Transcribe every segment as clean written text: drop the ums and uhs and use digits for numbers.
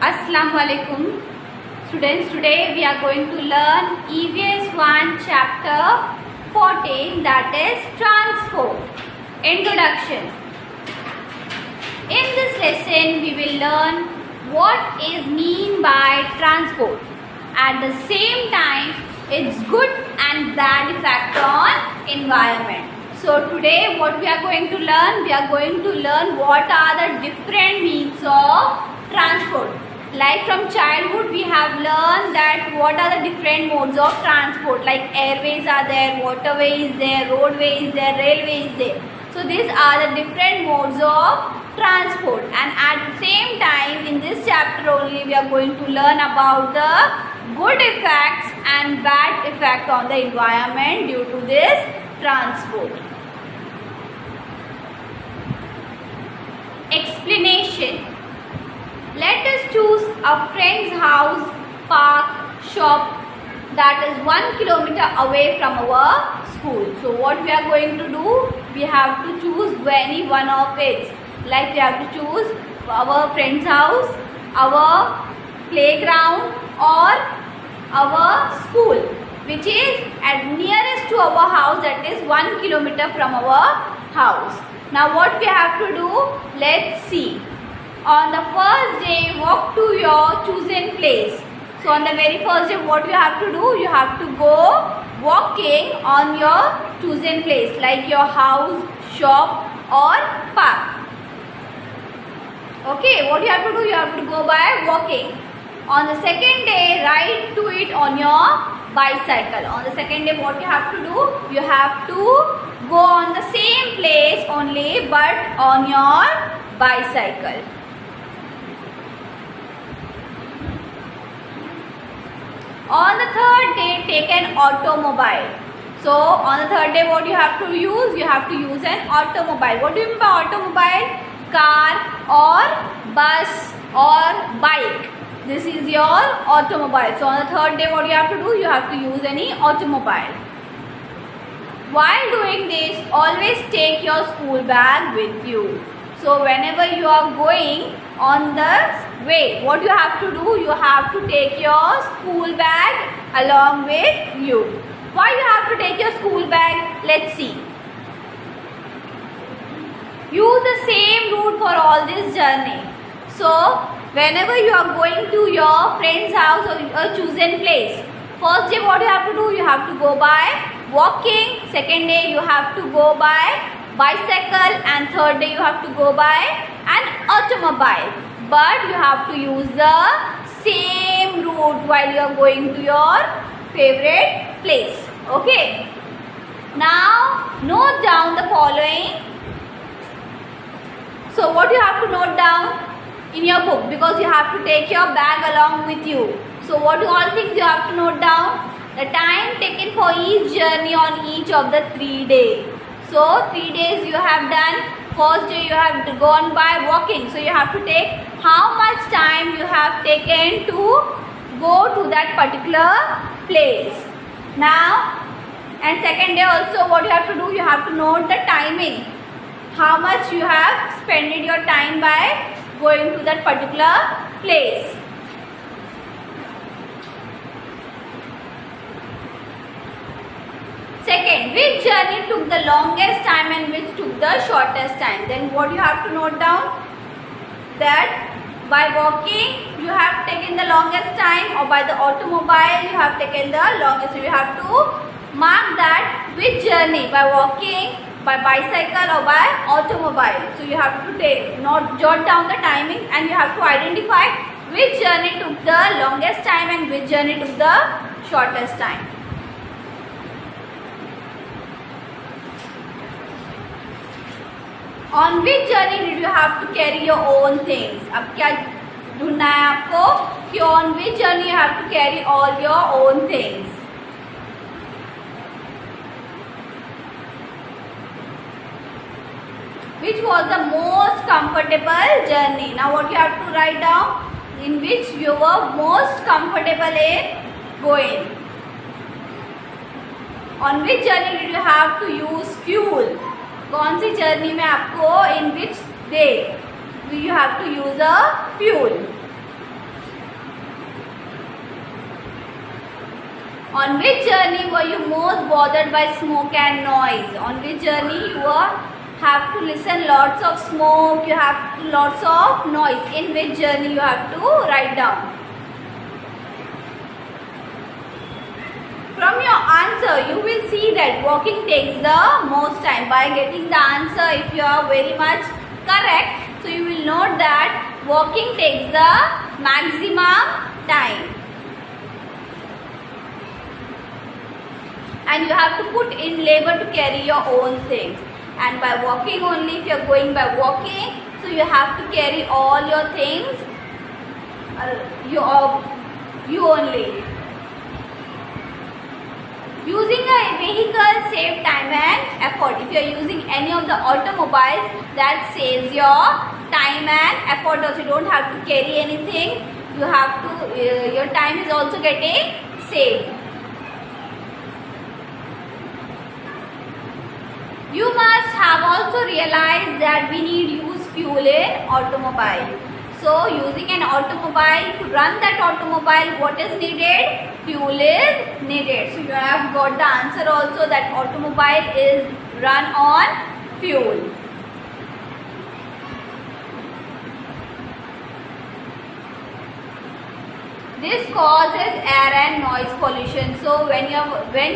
Assalamu alaikum students. Today we are going to learn EVS 1 chapter 14, that is transport. Introduction. In this lesson we will learn what is mean by transport. At the same time its good and bad effect on environment. So today what we are going to learn? We are going to learn what are the different means of transport. Like from childhood we have learned that what are the different modes of transport, like airways are there, waterway is there, roadway is there, railway is there. So these are the different modes of transport, and at the same time in this chapter only we are going to learn about the good effects and bad effect on the environment due to this transport. Explanation. Let us choose a friend's house, park, shop that is 1 kilometer away from our school. So what we are going to do? We have to choose any one of it. Like we have to choose our friend's house, our playground or our school, which is at nearest to our house, that is 1 kilometer from our house. Now what we have to do? Let's see. On the first day, walk to your chosen place. So on the very first day, what you have to do? You have to go walking on your chosen place, like your house, shop or park. Okay, what you have to do? You have to go by walking. On the second day, ride to it on your bicycle. On the second day, what you have to do? You have to go on the same place only, but on your bicycle. On the third day, take an automobile. So on the third day, what you have to use? You have to use an automobile. What do you mean by automobile? Car or bus or bike. This is your automobile. So on the third day, what you have to do? You have to use any automobile. While doing this, always take your school bag with you. So whenever you are going on the way, what you have to do? You have to take your school bag along with you. Why you have to take your school bag? Let's see. Use the same route for all this journey. So whenever you are going to your friend's house or a chosen place, first day what you have to do? You have to go by walking. Second day you have to go by bicycle, and third day you have to go by an automobile. But you have to use the same route while you are going to your favorite place. Okay. Now note down the following. So what you have to note down in your book, because you have to take your bag along with you. So what do all things you have to note down? The time taken for each journey on each of the 3 days. So 3 days you have done. First day you have gone by walking. So you have to take how much time you have taken to go to that particular place. Now, and second day also what you have to do? You have to note the timing. How much you have spent your time by going to that particular place. Second, which journey took the longest time and which took the shortest time? Then what you have to note down? That by walking you have taken the longest time, or by the automobile you have taken the longest. So you have to mark that which journey, by walking, by bicycle or by automobile. So you have to jot down the timing, and you have to identify which journey took the longest time and which journey took the shortest time. On which journey did you have to carry your own things? अब क्या ढूंढना है आपको कि on which journey you have to carry all your own things. Which was the most comfortable journey? Now what you have to write down? In which you were most comfortable in going. On which journey did you have to use fuel? कौन सी journey में आपको in which they you have to use a fuel. On which journey were you most bothered by smoke and noise? On which journey you have to listen lots of smoke, you have lots of noise. In which journey you have to write down. From your answer, you will see that walking takes the most time. By getting the answer, if you are very much correct, so you will note that walking takes the maximum time. And you have to put in labor to carry your own things. And by walking only, if you are going by walking, so you have to carry all your things, you only. Using a vehicle save time and effort. If you are using any of the automobiles, that saves your time and effort also. You don't have to carry anything. You have to, your time is also getting saved. You must have also realized that we need use fuel in automobile. So using an automobile, to run that automobile, what is needed? Fuel is needed. So you have got the answer also, that automobile is run on fuel. This causes air and noise pollution. So when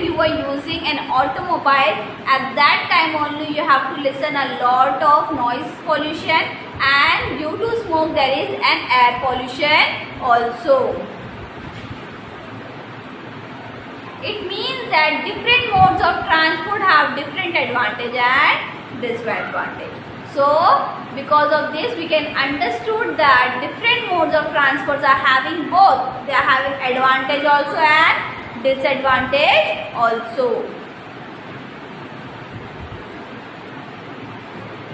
you were using an automobile, at that time only you have to listen a lot of noise pollution, and due to smoke there is an air pollution also. It means that different modes of transport have different advantage and disadvantage. So because of this we can understood that different modes of transport are having both. They are having advantage also and disadvantage also.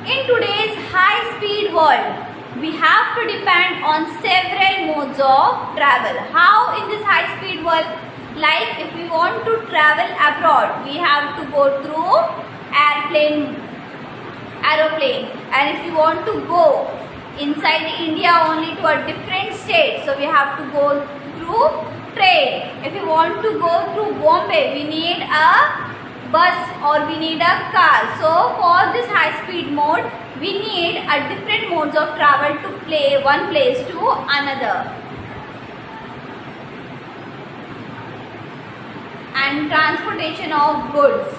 In today's high-speed world, we have to depend on several modes of travel. How in this high-speed world? Like if we want to travel abroad, we have to go through aeroplane, and if you want to go inside India only to a different state, so we have to go through train. If you want to go through Bombay, we need a bus or we need a car. So for this high speed mode, we need a different modes of travel to play one place to another. And transportation of goods.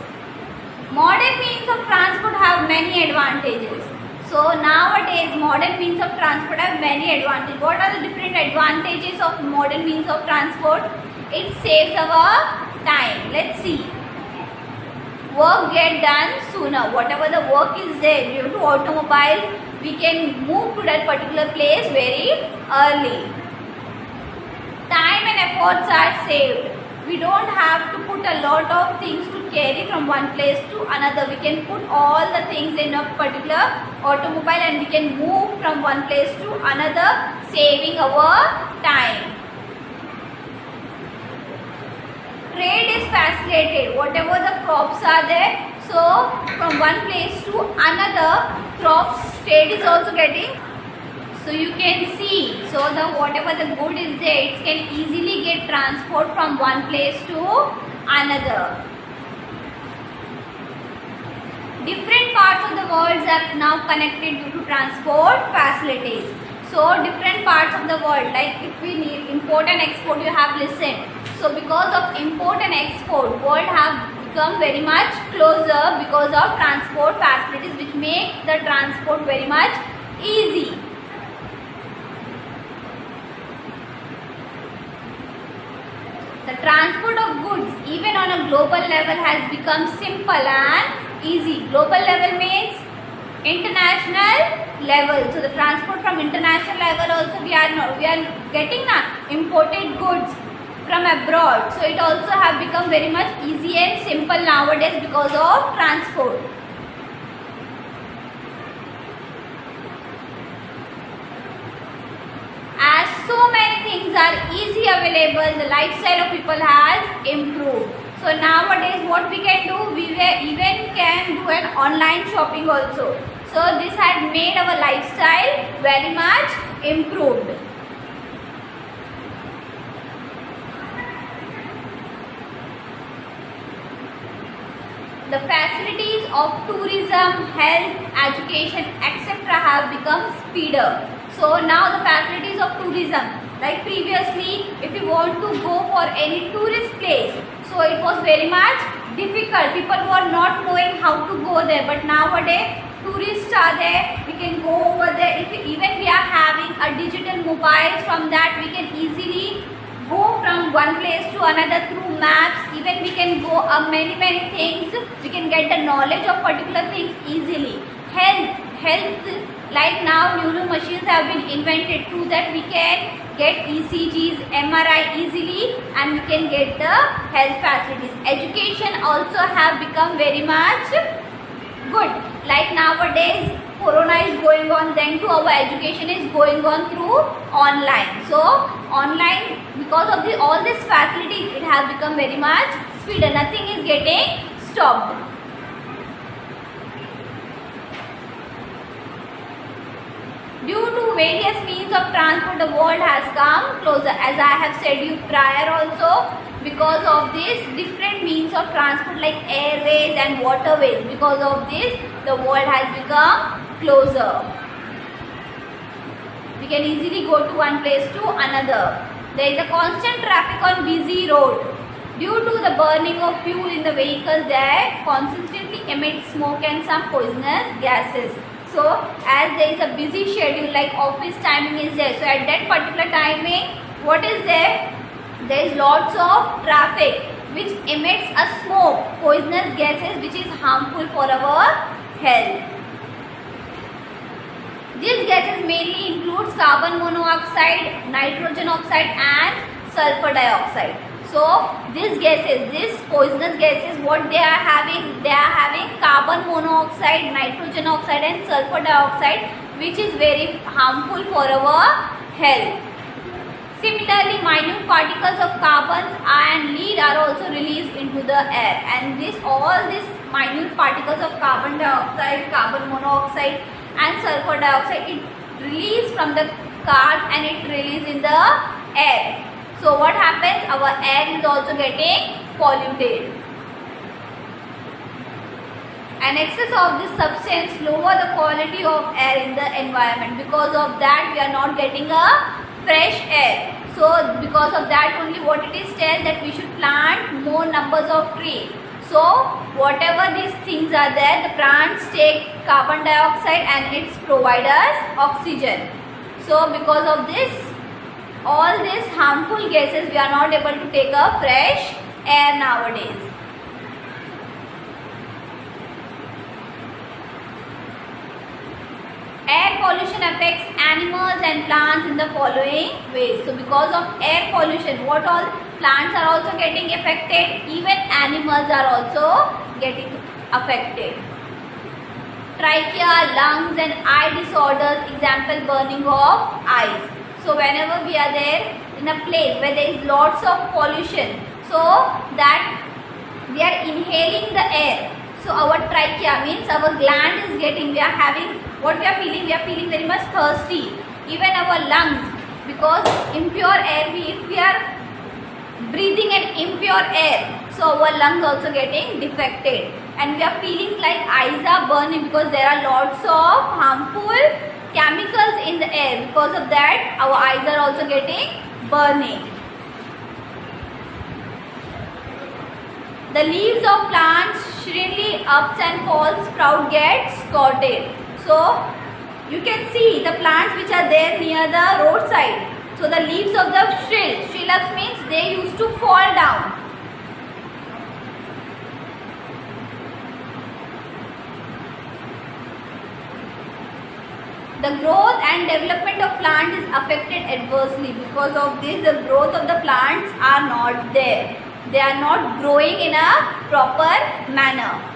Modern means of transport have many advantages. So nowadays modern means of transport have many advantages. What are the different advantages of modern means of transport? It saves our time. Let's see. Work get done sooner. Whatever the work is there due to automobile, we can move to that particular place very early. Time and efforts are saved. We don't have to put a lot of things to carry from one place to another. We can put all the things in a particular automobile and we can move from one place to another, saving our time. Trade is facilitated. Whatever the crops are there, so from one place to another, crops trade is also getting. So you can see, so the whatever the good is there, it can easily get transport from one place to another. Different parts of the world are now connected due to transport facilities. So different parts of the world, like if we need import and export, you have listened. So because of import and export, world have become very much closer because of transport facilities, which make the transport very much easy. The transport of goods even on a global level has become simple and easy. Global level means international level. So the transport from international level also we are getting imported goods from abroad. So it also have become very much easy and simple nowadays because of transport. As so many things are easy available, the lifestyle of people has improved. So nowadays what we can do, we even can do an online shopping also. So this had made our lifestyle very much improved. the facilities of tourism, health, education, etc. have become speeder. So now the facilities of tourism, like previously, if you want to go for any tourist place, so it was very much difficult. People were not knowing how to go there. But nowadays, tourists are there. We can go over there. If even we are having a digital mobile, from that we can easily go from one place to another through maps. Even we can go many things. We can get the knowledge of particular things easily. Health, like now new machines have been invented. Through that we can get ECGs, MRI easily, and we can get the health facilities. Education also have become very much good. Like nowadays corona is going on, then too our education is going on through online. So online, because of all these facilities, it has become very much speeder. Nothing is getting stopped. Due to various means of transport, the world has come closer. As I have said you prior also, because of this different means of transport like airways and waterways, because of this the world has become closer. We can easily go to one place to another. There is a constant traffic on busy road. Due to the burning of fuel in the vehicles, they consistently emit smoke and some poisonous gases. So as there is a busy schedule, like office timing is there, so at that particular timing, what is there? There is lots of traffic which emits a smoke, poisonous gases, which is harmful for our health. These gases mainly includes carbon monoxide, nitrogen oxide and sulfur dioxide. So these gases, these poisonous gases, what they are having? They are having carbon monoxide, nitrogen oxide and sulfur dioxide, which is very harmful for our health. Similarly, minute particles of carbon and lead are also released into the air, and all these minute particles of carbon dioxide, carbon monoxide and sulfur dioxide, it released from the cars and it released in the air. So what happens? Our air is also getting polluted. An excess of this substance lower the quality of air in the environment. Because of that, we are not getting a fresh air. So because of that only, what it is said that we should plant more numbers of trees. So whatever these things are there, the plants take carbon dioxide and it provides us oxygen. So because of this, all these harmful gases, we are not able to take a fresh air nowadays. Air pollution affects animals and plants in the following ways. So because of air pollution, what all? Plants are also getting affected, even animals are also getting affected. Trachea, lungs and eye disorders, example burning of eyes. So whenever we are there in a place where there is lots of pollution, so that we are inhaling the air. So our trachea means our gland is getting, we are having, what we are feeling very much thirsty. Even our lungs, because impure air, if we are breathing an impure air, so our lungs also getting defected. And we are feeling like eyes are burning because there are lots of harmful chemicals in the air. Because of that, our eyes are also getting burning. The leaves of plants shrivelly ups and falls, sprout gets spotted. So you can see the plants which are there near the roadside. So the leaves of the shrill ups means they used to fall down. The growth and development of plant is affected adversely. Because of this, the growth of the plants are not there. They are not growing in a proper manner.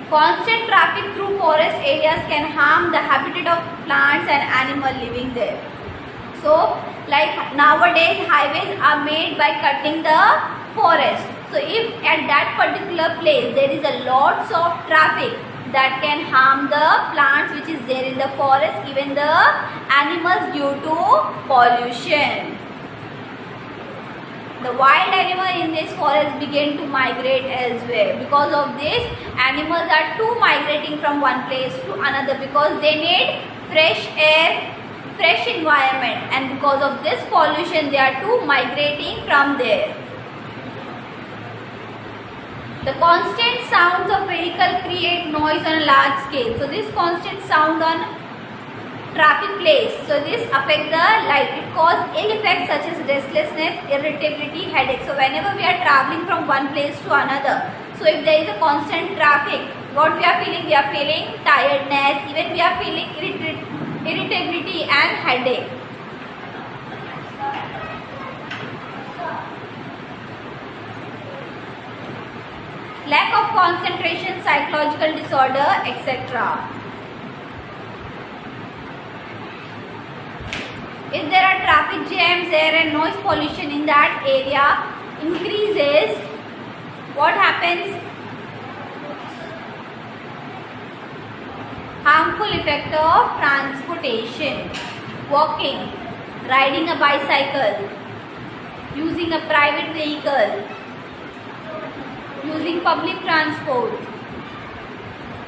Constant traffic through forest areas can harm the habitat of plants and animals living there. So, like nowadays, highways are made by cutting the forest. So, if at that particular place there is a lots of traffic, that can harm the plants which is there in the forest, even the animals due to pollution. The wild animal in this forest began to migrate elsewhere. Because of this, animals are too migrating from one place to another because they need fresh air, fresh environment, and because of this pollution they are too migrating from there. The constant sounds of vehicle create noise on a large scale. So this constant sound on traffic place, so this affect the light. It cause ill effects such as restlessness, irritability, headache. So whenever we are traveling from one place to another, so if there is a constant traffic, what we are feeling? We are feeling tiredness, even we are feeling irritability and headache. Lack of concentration, psychological disorder, etc. If there are traffic jams, air and noise pollution in that area increases, what happens? Harmful effect of transportation. Walking, riding a bicycle, using a private vehicle, using public transport.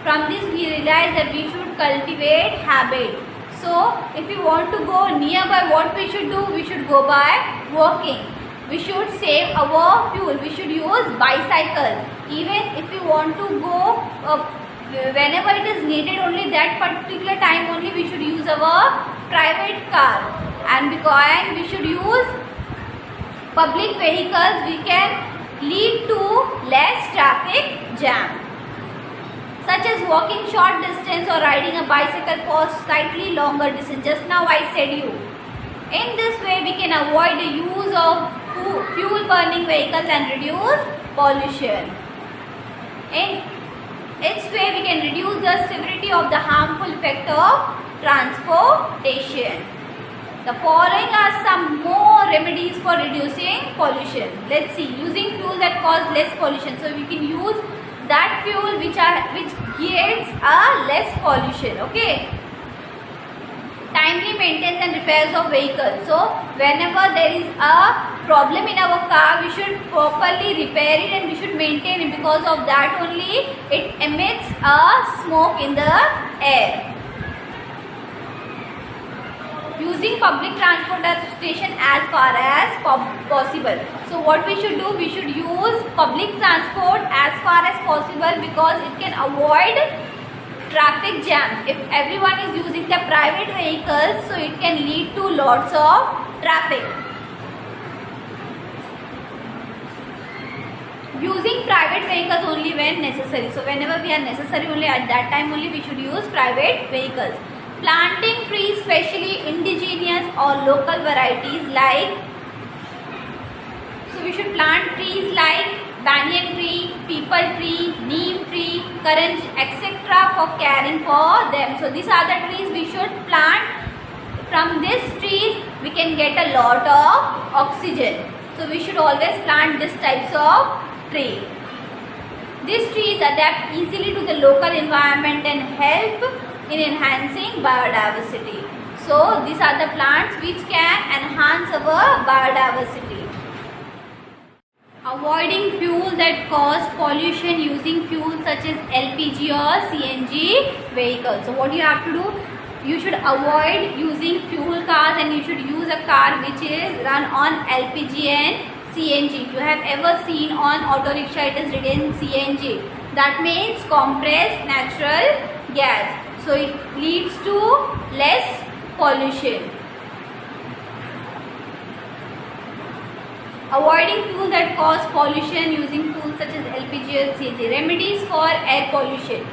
From this we realize that we should cultivate habit. So if we want to go nearby, what we should do? We should go by walking. We should save our fuel. We should use bicycle. Even if we want to go whenever it is needed, only that particular time only we should use our private car. And because we should use public vehicles, we can lead to less traffic jam, such as walking short distance or riding a bicycle for slightly longer distance. Just now I said you. In this way we can avoid the use of fuel burning vehicles and reduce pollution. In its way we can reduce the severity of the harmful effect of transportation. The following are some more remedies for reducing pollution. Let's see. Using fuel that cause less pollution. So we can use that fuel which gives a less pollution. Okay. Timely maintenance and repairs of vehicles. So whenever there is a problem in our car, we should properly repair it and we should maintain it. Because of that only it emits a smoke in the air. Using public transportation as far as possible. So what we should do? We should use public transport as far as possible because it can avoid traffic jam. If everyone is using the private vehicles, so it can lead to lots of traffic. Using private vehicles only when necessary. So whenever we are necessary, only at that time only we should use private vehicles. Planting trees, especially indigenous or local varieties like, so we should plant trees like banyan tree, peepal tree, neem tree, currant, etc. for caring for them. So these are the trees we should plant. From these trees we can get a lot of oxygen. So we should always plant these types of tree. These trees adapt easily to the local environment and help in enhancing biodiversity. So these are the plants which can enhance our biodiversity. Avoiding fuel that cause pollution using fuels such as LPG or CNG vehicles. So what you have to do? You should avoid using fuel cars and you should use a car which is run on LPG and CNG. You have ever seen on auto rickshaw it is written CNG. That means compressed natural gas. So it leads to less pollution. Avoiding fuel that cause pollution using fuels such as LPG or CNG. Remedies for air pollution.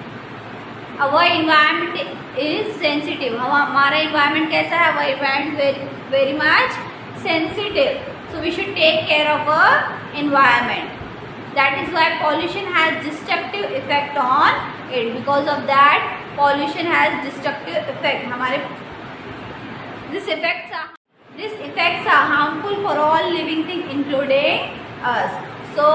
Our environment is sensitive. हमारा environment कैसा है? Our environment very much sensitive. So we should take care of our environment. That is why pollution has destructive effect on it. Because of that, pollution has destructive effect. These effects are harmful for all living things including us. So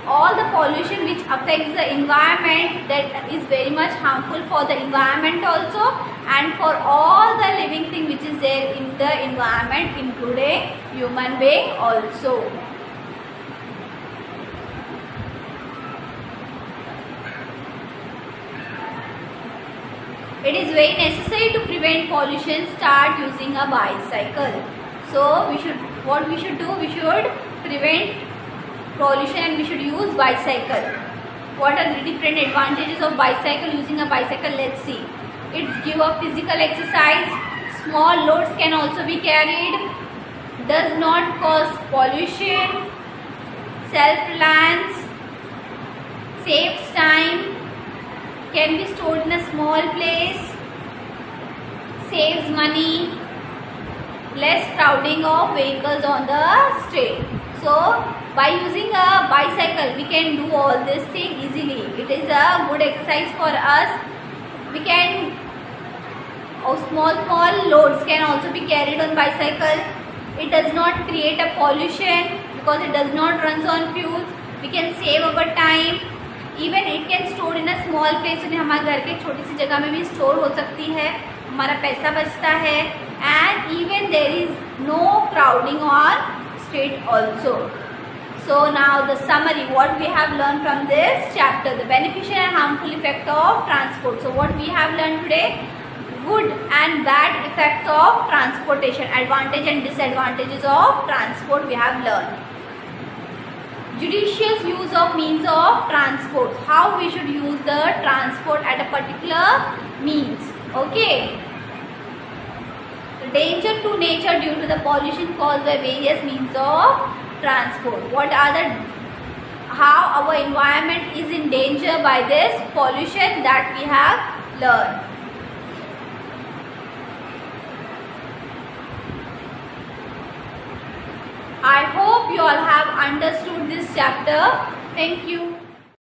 all the pollution which affects the environment, that is very much harmful for the environment also, and for all the living thing which is there in the environment, including human being also. It is very necessary to prevent pollution. Start using a bicycle. So what we should do? We should prevent pollution and we should use bicycle. What are the different advantages of bicycle? Using a bicycle, let's see. It's give a physical exercise. Small loads can also be carried. Does not cause pollution. Self-reliance. Saves time. Can be stored in a small place. Saves money. Less crowding of vehicles on the street. So by using a bicycle we can do all this thing easily. It is a good exercise for us. We can small loads can also be carried on bicycle. It does not create a pollution because it does not run on fuels. We can save our time. Even it can store in a small place, हमारे घर के छोटी सी जगह में भी store हो सकती है, हमारा पैसा बचता है. And even there is no crowding on street also. So now the summary what we have learn from this chapter, the beneficial and harmful effect of transport. So what we have learn today, good and bad effects of transportation, advantage and disadvantages of transport we have learned. Judicious use of means of transport, how we should use the transport at a particular means. Okay. Danger to nature due to the pollution caused by various means of transport. What are the how our environment is in danger by this pollution that we have learned. I hope you all have understood this chapter. Thank you.